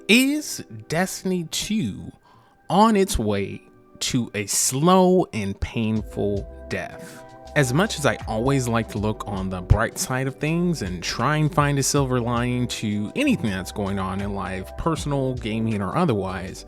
Is Destiny 2 on its way to a slow and painful death? As much as I always like to look on the bright side of things and try and find a silver lining to anything that's going on in life, personal, gaming, or otherwise,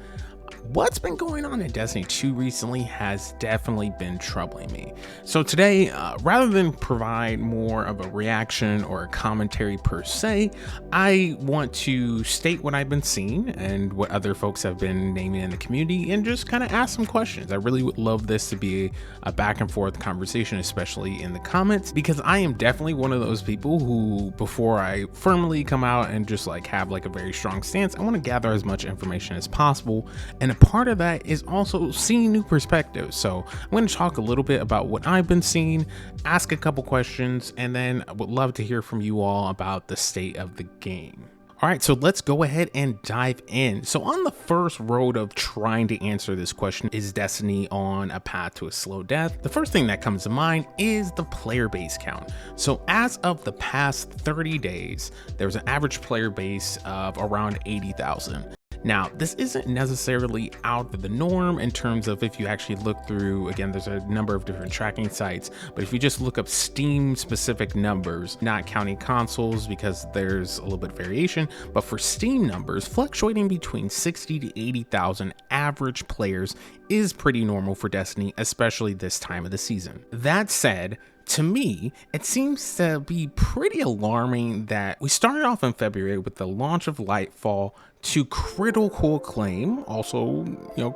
what's been going on in Destiny 2 recently has definitely been troubling me. So today, rather than provide more of a reaction or a commentary per se, I want to state what I've been seeing and what other folks have been naming in the community and just kind of ask some questions. I really would love this to be a back and forth conversation, especially in the comments, because I am definitely one of those people who, before I firmly come out and just have a very strong stance, I want to gather as much information as possible. And a part of that is also seeing new perspectives. So I'm going to talk a little bit about what I've been seeing, ask a couple questions, and then I would love to hear from you all about the state of the game. All right, so let's go ahead and dive in. So on the first road of trying to answer this question, is Destiny on a path to a slow death? The first thing that comes to mind is the player base count. So as of the past 30 days, there's an average player base of around 80,000. Now, this isn't necessarily out of the norm in terms of if you actually look through, again, there's a number of different tracking sites, but if you just look up Steam specific numbers, not counting consoles because there's a little bit of variation, but for Steam numbers, fluctuating between 60 to 80,000 average players is pretty normal for Destiny, especially this time of the season. That said, to me, it seems to be pretty alarming that we started off in February with the launch of Lightfall to critical acclaim. Also,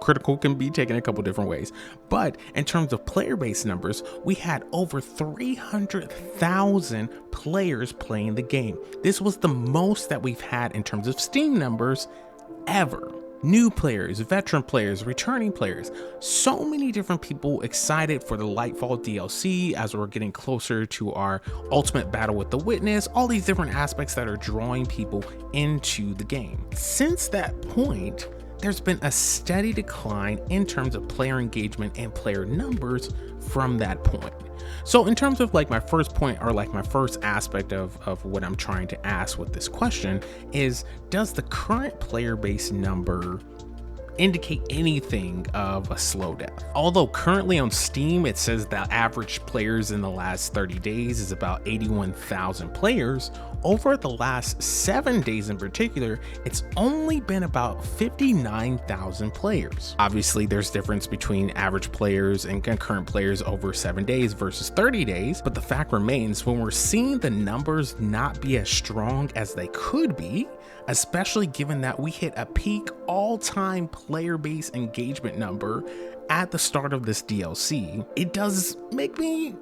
critical can be taken a couple different ways. But in terms of player base numbers, we had over 300,000 players playing the game. This was the most that we've had in terms of Steam numbers ever. New players, veteran players, returning players, so many different people excited for the Lightfall DLC as we're getting closer to our ultimate battle with the Witness, all these different aspects that are drawing people into the game. Since that point, there's been a steady decline in terms of player engagement and player numbers from that point. So in terms of my first point, or my first aspect of what I'm trying to ask with this question is, does the current player base number indicate anything of a slow death? Although currently on Steam it says that average players in the last 30 days is about 81,000 players, over the last 7 days in particular, it's only been about 59,000 players. Obviously there's difference between average players and concurrent players over 7 days versus 30 days, but the fact remains, when we're seeing the numbers not be as strong as they could be, especially given that we hit a peak all-time player base engagement number at the start of this DLC, it does make me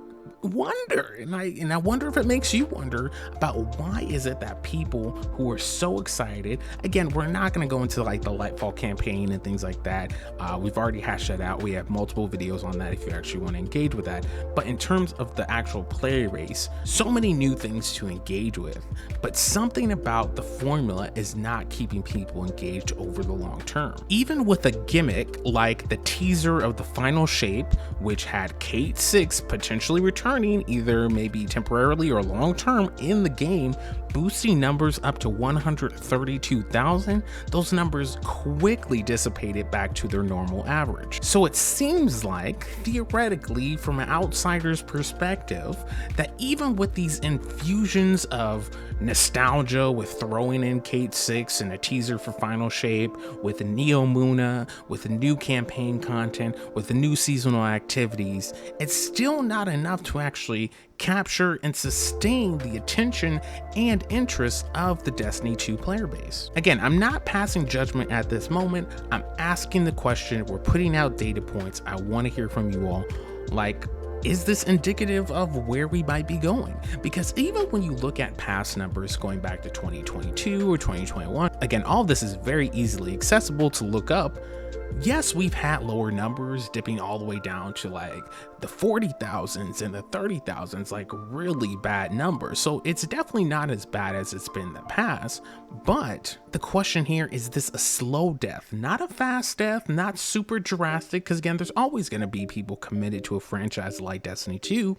wonder, and I wonder if it makes you wonder about why is it that people who are so excited, again, we're not going to go into the Lightfall campaign and things like that, we've already hashed that out, we have multiple videos on that if you actually want to engage with that, but in terms of the actual player base, so many new things to engage with, but something about the formula is not keeping people engaged over the long term. Even with a gimmick like the teaser of the final shape, which had Kate 6 potentially returning either maybe temporarily or long term in the game, boosting numbers up to 132,000, those numbers quickly dissipated back to their normal average. So it seems like, theoretically, from an outsider's perspective, that even with these infusions of nostalgia, with throwing in Kate 6 and a teaser for Final Shape, with Neo Muna, with the new campaign content, with the new seasonal activities, it's still not enough to actually capture and sustain the attention and interest of the Destiny 2 player base. Again, I'm not passing judgment at this moment. I'm asking the question. We're putting out data points. I want to hear from you all. Is this indicative of where we might be going? Because even when you look at past numbers going back to 2022 or 2021, again, all of this is very easily accessible to look up. Yes, we've had lower numbers dipping all the way down to the 40,000s and the 30,000s, really bad numbers. So it's definitely not as bad as it's been in the past. But the question here, is this a slow death? Not a fast death, not super drastic, because again, there's always going to be people committed to a franchise like Destiny 2.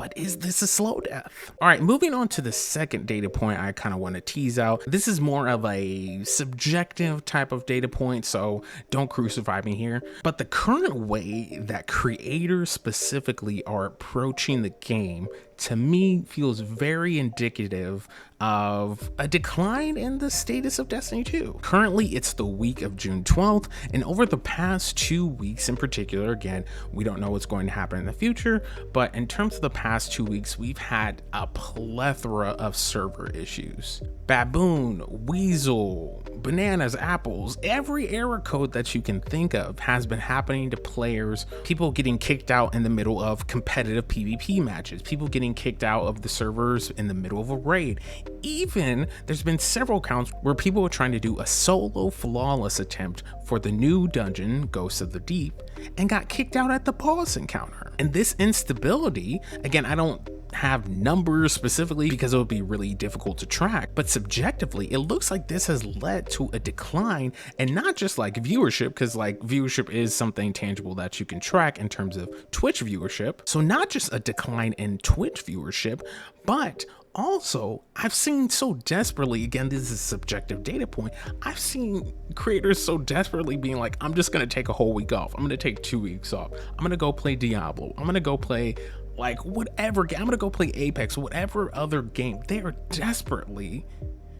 but is this a slow death? All right, moving on to the second data point I kind of want to tease out. This is more of a subjective type of data point, so don't crucify me here. But the current way that creators specifically are approaching the game, to me, feels very indicative of a decline in the status of Destiny 2. Currently, it's the week of June 12th, and over the past 2 weeks in particular, again, we don't know what's going to happen in the future, but in terms of the past 2 weeks, we've had a plethora of server issues. Baboon, Weasel, bananas, apples, every error code that you can think of has been happening to players, people getting kicked out in the middle of competitive PvP matches, people getting kicked out of the servers in the middle of a raid. Even there's been several accounts where people were trying to do a solo flawless attempt for the new dungeon, Ghosts of the Deep, and got kicked out at the boss encounter. And this instability, again, I don't have numbers specifically because it would be really difficult to track, but subjectively it looks like this has led to a decline, and not just like viewership, because like viewership is something tangible that you can track in terms of Twitch viewership. So not just a decline in Twitch viewership, but also, I've seen so desperately, again, this is a subjective data point, I've seen creators so desperately being like, I'm just gonna take a whole week off, I'm gonna take 2 weeks off, I'm gonna go play Diablo, I'm gonna go play like whatever game, I'm gonna go play Apex, whatever other game. They are desperately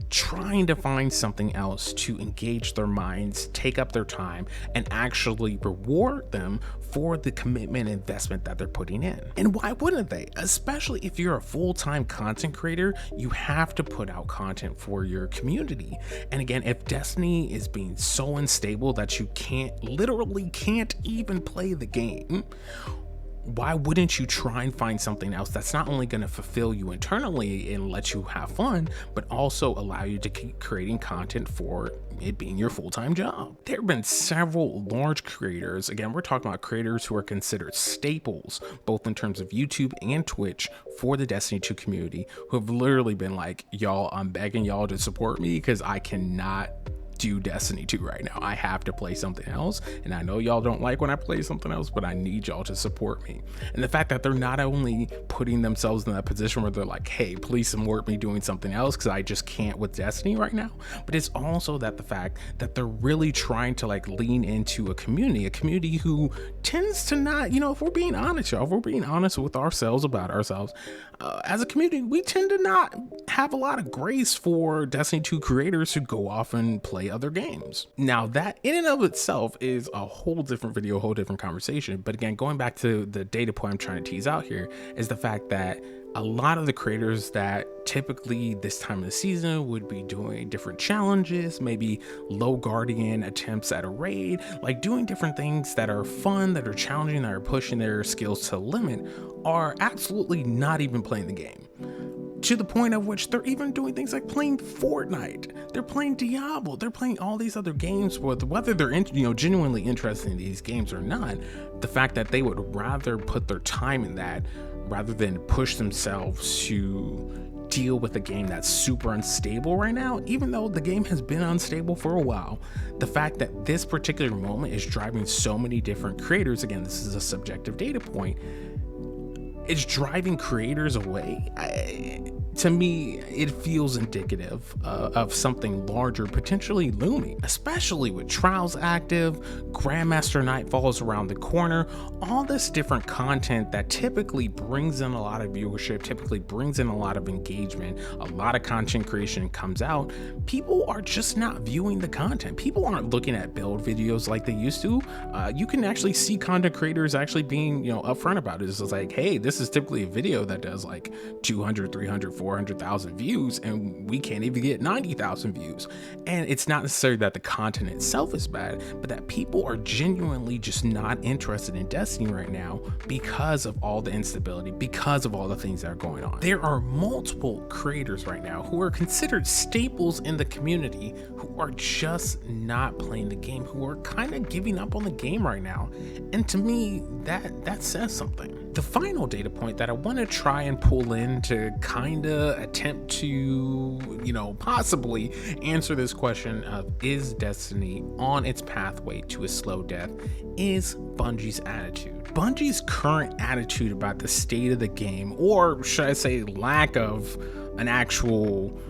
trying to find something else to engage their minds, take up their time, and actually reward them for the commitment and investment that they're putting in. And why wouldn't they? Especially if you're a full-time content creator, you have to put out content for your community. And again, if Destiny is being so unstable that you literally can't even play the game, why wouldn't you try and find something else that's not only going to fulfill you internally and let you have fun, but also allow you to keep creating content for it being your full-time job? There have been several large creators, again, we're talking about creators who are considered staples, both in terms of YouTube and Twitch, for the Destiny 2 community, who have literally been like, y'all, I'm begging y'all to support me because I cannot do Destiny 2 right now. I have to play something else, and I know y'all don't like when I play something else, but I need y'all to support me. And the fact that they're not only putting themselves in that position where they're like, hey, please support me doing something else because I just can't with Destiny right now, but it's also that the fact that they're really trying to like lean into a community who tends to not, you know, if we're being honest, y'all, if we're being honest with ourselves about ourselves, as a community, we tend to not have a lot of grace for Destiny 2 creators who go off and play other games. Now that in and of itself is a whole different video, a whole different conversation. But again, going back to the data point I'm trying to tease out here is the fact that a lot of the creators that typically this time of the season would be doing different challenges, maybe low guardian attempts at a raid, like doing different things that are fun, that are challenging, that are pushing their skills to the limit, are absolutely not even playing the game. To the point of which they're even doing things like playing Fortnite, they're playing Diablo, they're playing all these other games, whether they're genuinely interested in these games or not. The fact that they would rather put their time in that rather than push themselves to deal with a game that's super unstable right now, even though the game has been unstable for a while, the fact that this particular moment is driving so many different creators, again, this is a subjective data point, it's driving creators away. To me, it feels indicative of something larger potentially looming, especially with trials active, Grandmaster Nightfalls around the corner, all this different content that typically brings in a lot of viewership, typically brings in a lot of engagement, a lot of content creation comes out. People are just not viewing the content. People aren't looking at build videos like they used to. You can actually see content creators actually being, upfront about it. It's just like, hey, this is typically a video that does like 200, 300, 400,000 views, and we can't even get 90,000 views. And it's not necessarily that the content itself is bad, but that people are genuinely just not interested in Destiny right now because of all the instability, because of all the things that are going on. There are multiple creators right now who are considered staples in the community who are just not playing the game, who are kind of giving up on the game right now. And to me, that says something. The final data point that I want to try and pull in to kind of attempt to, possibly answer this question of is Destiny on its pathway to a slow death is Bungie's attitude. Bungie's current attitude about the state of the game, or should I say lack of an actual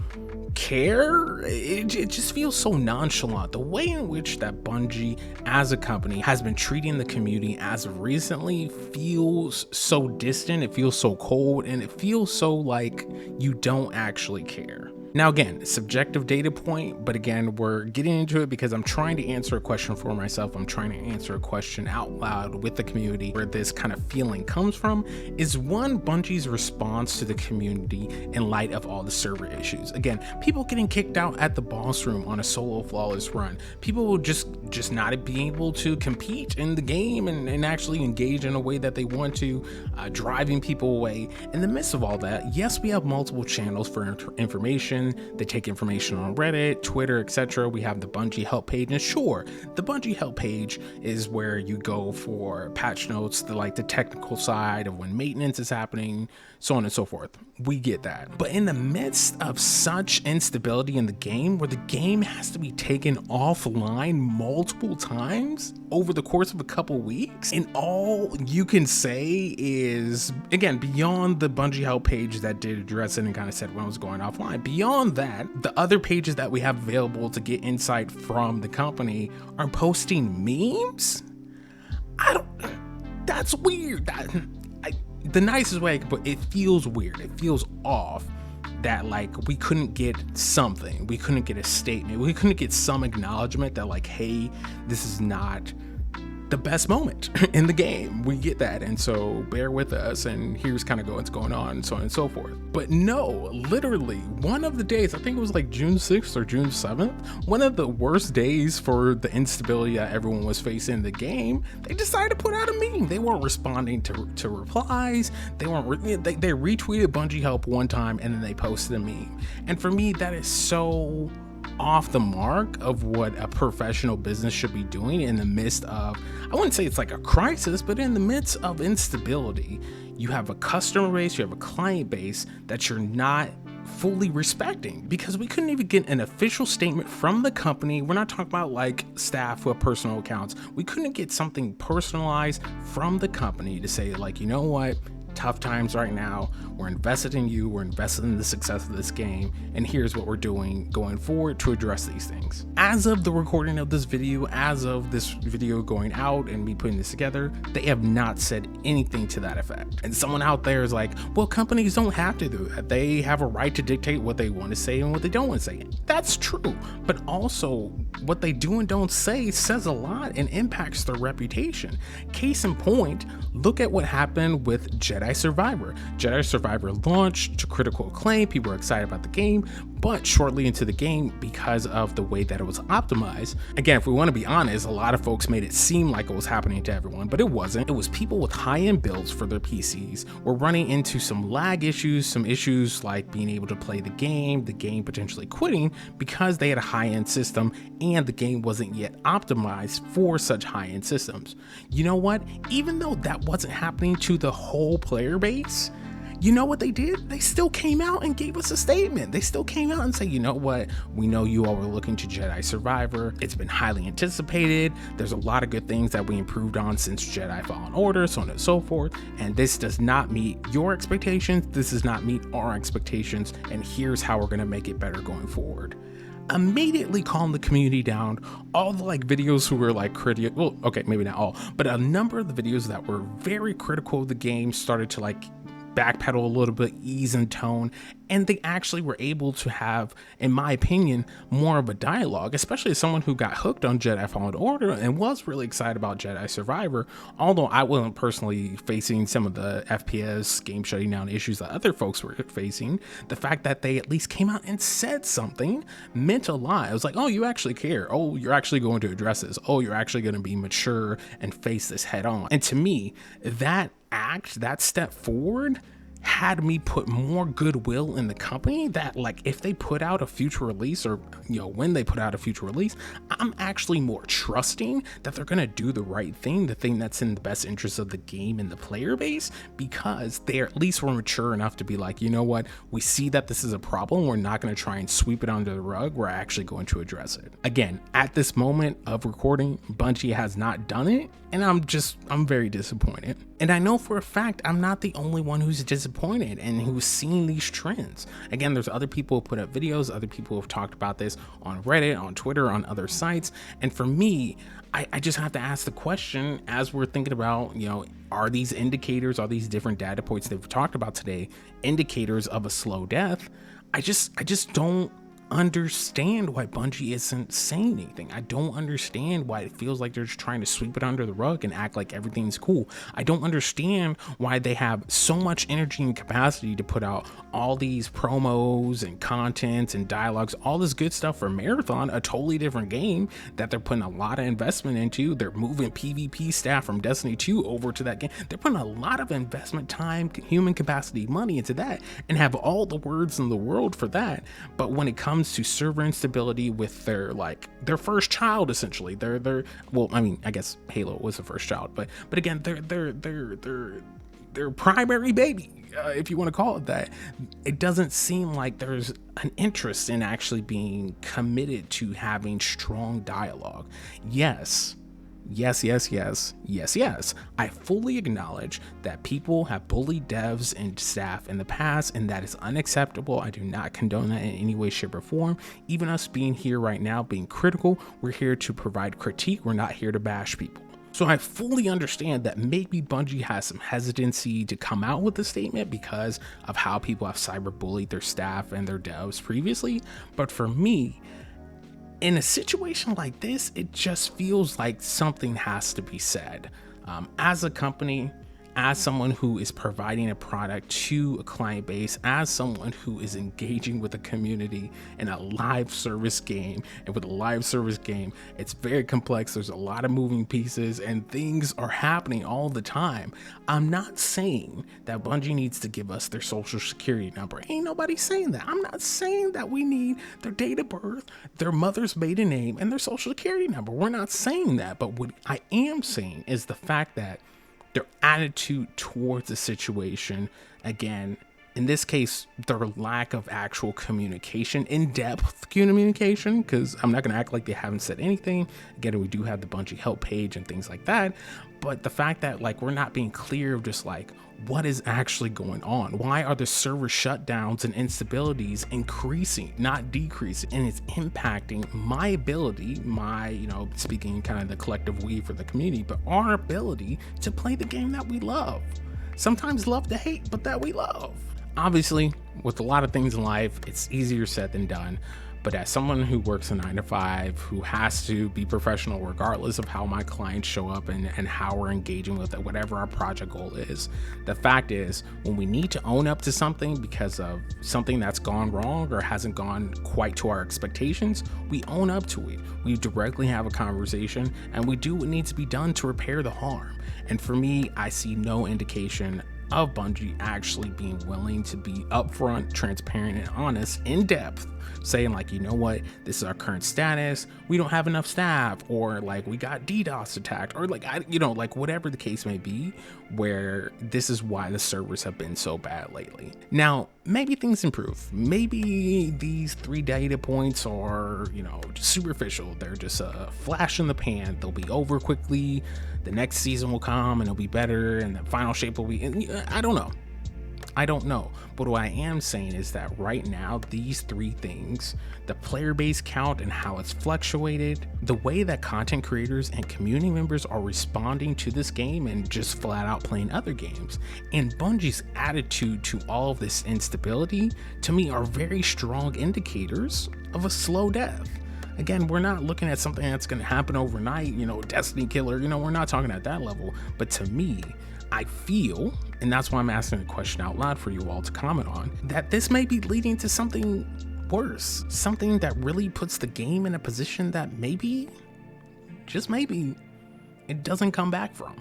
care, it just feels so nonchalant. The way in which that Bungie as a company has been treating the community as of recently feels so distant, it feels so cold, and it feels so like you don't actually care. Now again, subjective data point, but again, we're getting into it because I'm trying to answer a question for myself. I'm trying to answer a question out loud with the community. Where this kind of feeling comes from is one, Bungie's response to the community in light of all the server issues. Again, people getting kicked out at the boss room on a solo flawless run. People will just not be able to compete in the game and actually engage in a way that they want to, driving people away. In the midst of all that, yes, we have multiple channels for information. They take information on Reddit, Twitter, etc. We have the Bungie help page, and sure, the Bungie help page is where you go for patch notes, the technical side of when maintenance is happening, so on and so forth. We get that. But in the midst of such instability in the game, where the game has to be taken offline multiple times over the course of a couple weeks, and all you can say is, again, beyond the Bungie help page that did address it and kind of said when it was going offline, beyond that, the other pages that we have available to get insight from the company are posting memes. That's weird. The nicest way I can put it, feels weird. It feels off that we couldn't get something. We couldn't get a statement. We couldn't get some acknowledgement that hey, this is not the best moment in the game. We get that, and so bear with us, and here's kind of what's going on, and so on and so forth. But no, literally one of the days, I think it was June 6th or June 7th, one of the worst days for the instability that everyone was facing in the game, they decided to put out a meme. They weren't responding to replies. They retweeted Bungie help one time, and then they posted a meme. And for me, that is so off the mark of what a professional business should be doing in the midst of, I wouldn't say it's a crisis, but in the midst of instability. You have a customer base, you have a client base that you're not fully respecting, because we couldn't even get an official statement from the company. We're not talking about staff with personal accounts. We couldn't get something personalized from the company to say you know what, tough times right now, we're invested in you, we're invested in the success of this game, and here's what we're doing going forward to address these things. As of the recording of this video, as of this video going out and me putting this together, they have not said anything to that effect. And someone out there is well, companies don't have to do that. They have a right to dictate what they want to say and what they don't want to say. That's true, but also what they do and don't say says a lot and impacts their reputation. Case in point, look at what happened with Jedi Survivor. Jedi Survivor launched to critical acclaim. People were excited about the game, but shortly into the game, because of the way that it was optimized, again, if we want to be honest, a lot of folks made it seem like it was happening to everyone, but it wasn't. It was people with high-end builds for their PCs were running into some lag issues, some issues like being able to play the game potentially quitting because they had a high-end system and the game wasn't yet optimized for such high-end systems. You know what? Even though that wasn't happening to the whole player base, you know what they did? They still came out and gave us a statement. They still came out and said, you know what? We know you all were looking to Jedi Survivor. It's been highly anticipated. There's a lot of good things that we improved on since Jedi Fallen Order, so on and so forth. And this does not meet your expectations. This does not meet our expectations. And here's how we're going to make it better going forward. Immediately calm the community down. All the videos who were critical, well, okay, maybe not all, but a number of the videos that were very critical of the game started to backpedal a little bit, ease in tone, and they actually were able to have, in my opinion, more of a dialogue, especially as someone who got hooked on Jedi Fallen Order and was really excited about Jedi Survivor. Although I wasn't personally facing some of the FPS game shutting down issues that other folks were facing, the fact that they at least came out and said something meant a lot. I was oh, you actually care. Oh, you're actually going to address this. Oh, you're actually going to be mature and face this head on. And to me, that step forward had me put more goodwill in the company that, like, if they put out a future release, or when they put out a future release, I'm actually more trusting that they're gonna do the right thing, the thing that's in the best interest of the game and the player base, because they at least were mature enough to be like, you know what, we see that this is a problem, we're not gonna try and sweep it under the rug, we're actually going to address it. Again, at this moment of recording, Bungie has not done it, and I'm very disappointed. And I know for a fact I'm not the only one who's disappointed and who's seen these trends. Again, there's other people who put up videos, other people who have talked about this on Reddit, on Twitter, on other sites. And for me, I just have to ask the question, as we're thinking about, are these indicators, are these different data points that we've talked about today, indicators of a slow death? I just don't understand why Bungie isn't saying anything. I don't understand why it feels like they're just trying to sweep it under the rug and act like everything's cool. I don't understand why they have so much energy and capacity to put out all these promos and content and dialogues, all this good stuff for Marathon, a totally different game that they're putting a lot of investment into. They're moving PvP staff from Destiny 2 over to that game. They're putting a lot of investment, time, human capacity, money into that, and have all the words in the world for that. But when it comes to server instability with their first child, essentially, I guess Halo was the first child, but again, their primary baby, if you want to call it that, it doesn't seem like there's an interest in actually being committed to having strong dialogue. Yes, I fully acknowledge that people have bullied devs and staff in the past, and that is unacceptable. I do not condone that in any way, shape, or form. Even us being here right now, being critical, we're here to provide critique. We're not here to bash people. So I fully understand that maybe Bungie has some hesitancy to come out with a statement because of how people have cyberbullied their staff and their devs previously. But for me, in a situation like this, it just feels like something has to be said. As a company, as someone who is providing a product to a client base, as someone who is engaging with a community in a live service game, and with a live service game, it's very complex. There's a lot of moving pieces and things are happening all the time. I'm not saying that Bungie needs to give us their social security number. Ain't nobody saying that. I'm not saying that we need their date of birth, their mother's maiden name, and their social security number. We're not saying that. But what I am saying is the fact that their attitude towards the situation, again, in this case, their lack of actual communication, in-depth communication, because I'm not going to act like they haven't said anything. Again, we do have the Bungie help page and things like that. But the fact that we're not being clear of just what is actually going on? Why are the server shutdowns and instabilities increasing, not decreasing? And it's impacting my ability, speaking kind of the collective we for the community, but our ability to play the game that we love. Sometimes love to hate, but that we love. Obviously, with a lot of things in life, it's easier said than done. But as someone who works a 9-to-5, who has to be professional regardless of how my clients show up and how we're engaging with it, whatever our project goal is, the fact is, when we need to own up to something because of something that's gone wrong or hasn't gone quite to our expectations, we own up to it. We directly have a conversation and we do what needs to be done to repair the harm. And for me, I see no indication of Bungie actually being willing to be upfront, transparent, and honest, in depth, saying you know what, this is our current status, we don't have enough staff, or we got DDoS attacked, or whatever the case may be, where this is why the servers have been so bad lately. Now, maybe things improve. Maybe these 3 data points are, just superficial. They're just a flash in the pan. They'll be over quickly. The next season will come and it'll be better, and the final shape will be, I don't know. But what I am saying is that right now, these 3 things, the player base count and how it's fluctuated, the way that content creators and community members are responding to this game and just flat out playing other games, and Bungie's attitude to all of this instability, to me, are very strong indicators of a slow death. Again, we're not looking at something that's going to happen overnight, Destiny killer, we're not talking at that level. But to me, I feel, and that's why I'm asking the question out loud for you all to comment on, that this may be leading to something worse, something that really puts the game in a position that maybe, just maybe, it doesn't come back from.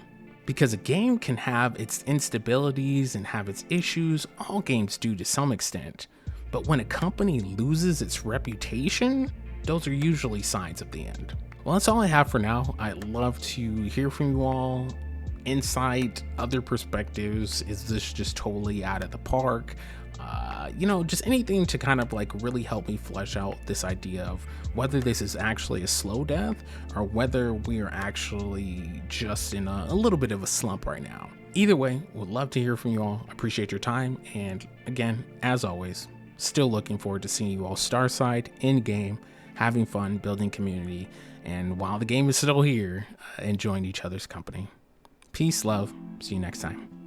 Because a game can have its instabilities and have its issues, all games do to some extent. But when a company loses its reputation, those are usually signs of the end. Well, that's all I have for now. I'd love to hear from you all. Insight, other perspectives. Is this just totally out of the park? Just anything to kind of like really help me flesh out this idea of whether this is actually a slow death or whether we are actually just in a little bit of a slump right now. Either way, would love to hear from you all. Appreciate your time. And again, as always, still looking forward to seeing you all Starside in game, having fun, building community, and while the game is still here, enjoying each other's company. Peace, love. See you next time.